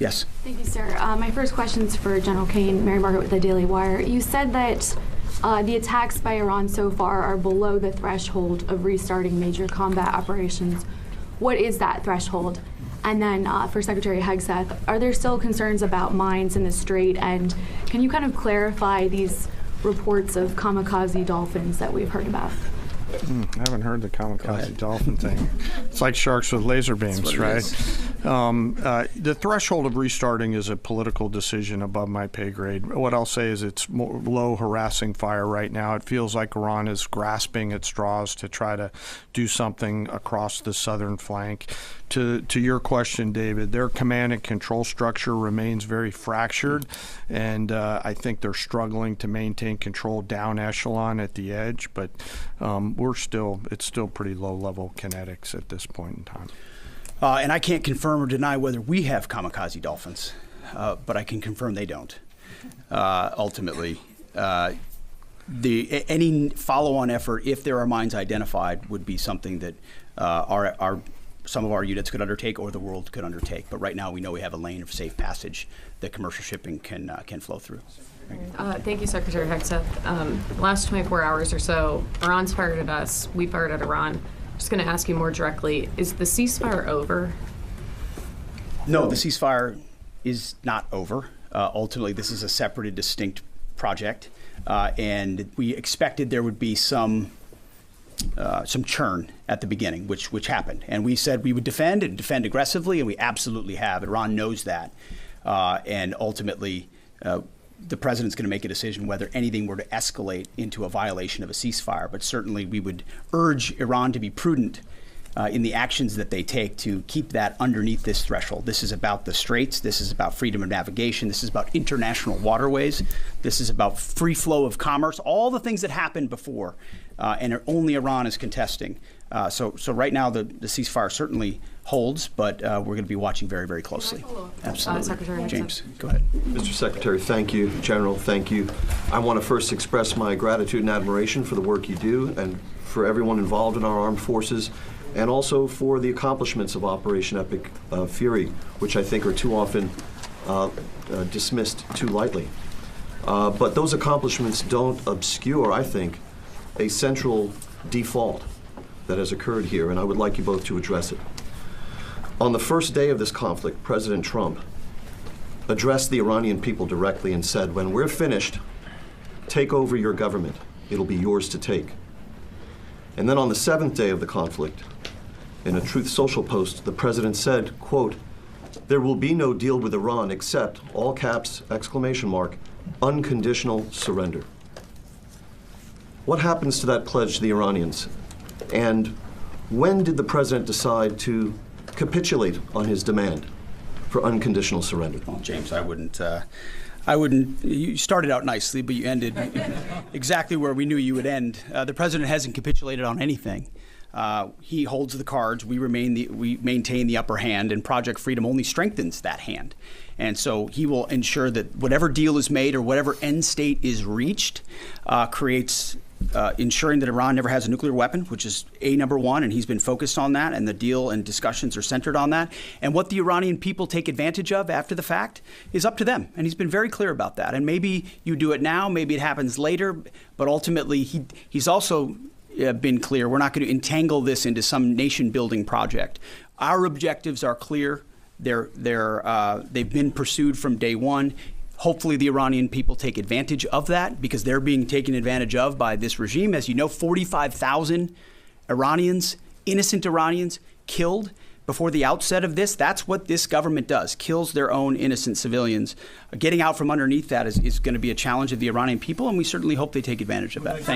Yes. Thank you, sir. My first question is for General Kane, Mary Margaret with the Daily Wire. You said that the attacks by Iran so far are below the threshold of restarting major combat operations. What is that threshold? And then for Secretary Hegseth, are there still concerns about mines in the Strait? And can you kind of clarify these reports of kamikaze dolphins that we've heard about? I haven't heard the kamikaze dolphin thing. It's like sharks with laser beams, right? The threshold of restarting is a political decision above my pay grade. What I'll say is it's more low harassing fire right now. It feels like Iran is grasping at straws to try to do something across the southern flank. To your question, David, their command and control structure remains very fractured, and I think they're struggling to maintain control down echelon at the edge, but it's still pretty low-level kinetics at this point in time. And I can't confirm or deny whether we have kamikaze dolphins, but I can confirm they don't. Ultimately, any follow-on effort, if there are mines identified, would be something that some of our units could undertake or the world could undertake. But right now we know we have a lane of safe passage that commercial shipping can flow through. Thank you, Secretary Hegseth. Last 24 hours or so, Iran's fired at us, we fired at Iran. Just going to ask you more directly, is the ceasefire over? No, the ceasefire is not over. Ultimately, this is a separate and distinct project, and we expected there would be some churn at the beginning, which happened. And we said we would defend and defend aggressively, and we absolutely have. Iran knows that. And ultimately, the president's going to make a decision whether anything were to escalate into a violation of a ceasefire. But certainly we would urge Iran to be prudent in the actions that they take to keep that underneath this threshold. This is about the straits. This is about freedom of navigation. This is about international waterways. This is about free flow of commerce, all the things that happened before, and only Iran is contesting. So right now the ceasefire certainly holds, but we're going to be watching very, very closely. Absolutely. Secretary James, go ahead. Mr. Secretary, thank you. General, thank you. I want to first express my gratitude and admiration for the work you do and for everyone involved in our armed forces, and also for the accomplishments of Operation Epic Fury, which I think are too often dismissed too lightly. But those accomplishments don't obscure, I think, a central default that has occurred here, and I would like you both to address it. On the first day of this conflict, President Trump addressed the Iranian people directly and said, when we're finished, take over your government. It'll be yours to take. And then on the seventh day of the conflict, in a Truth Social post, the president said, quote, there will be no deal with Iran except, all caps, exclamation mark, unconditional surrender. What happens to that pledge to the Iranians? And when did the president decide to capitulate on his demand for unconditional surrender? Well, James, I wouldn't. You started out nicely, but you ended exactly where we knew you would end. The president hasn't capitulated on anything. He holds the cards. We maintain the upper hand, and Project Freedom only strengthens that hand. And so he will ensure that whatever deal is made or whatever end state is reached creates ensuring that Iran never has a nuclear weapon, which is number one, and he's been focused on that, and the deal and discussions are centered on that. And what the Iranian people take advantage of after the fact is up to them, and he's been very clear about that. And maybe you do it now, maybe it happens later, but ultimately he's also been clear, we're not going to entangle this into some nation-building project. Our objectives are clear. They've been pursued from day one. Hopefully the Iranian people take advantage of that because they're being taken advantage of by this regime. As you know, 45,000 Iranians, innocent Iranians, killed before the outset of this. That's what this government does, kills their own innocent civilians. Getting out from underneath that is going to be a challenge of the Iranian people, and we certainly hope they take advantage of that. Thank you.